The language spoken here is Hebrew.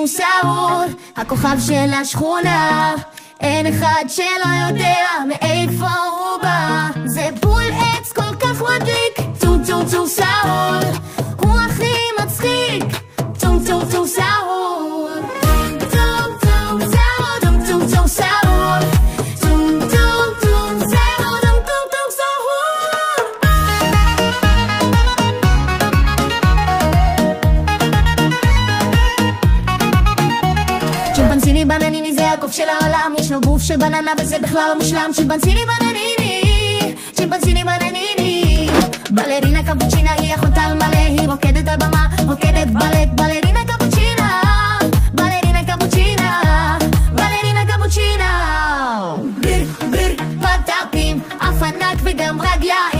סעור, הכוכב של השכונה, אין אחד שלא יודע מאיפה הוא בא. זה בול עץ כל כך מדליק, טום טום טום סעור, הוא הכי מצחיק, טום טום טום סעור. טום טום סעור, טום טום טום סעור, טום טום טום סעור, טום טום טום סעור. צ'ימפנזיני בנניני זה הקוף של העולם, יש לו גוף של בננה וזה בכלל לא מושלם. צ'ימפנזיני בנניני, צ'ימפנזיני בנניני. בלרינה קפוצ'ינה היא אחותה על מלא, היא רוקדת על במה, רוקדת בלט. בלרינה קפוצ'ינה, בלרינה קפוצ'ינה, בלרינה קפוצ'ינה. בר בר פטפים, אף ענק וגם רגליים.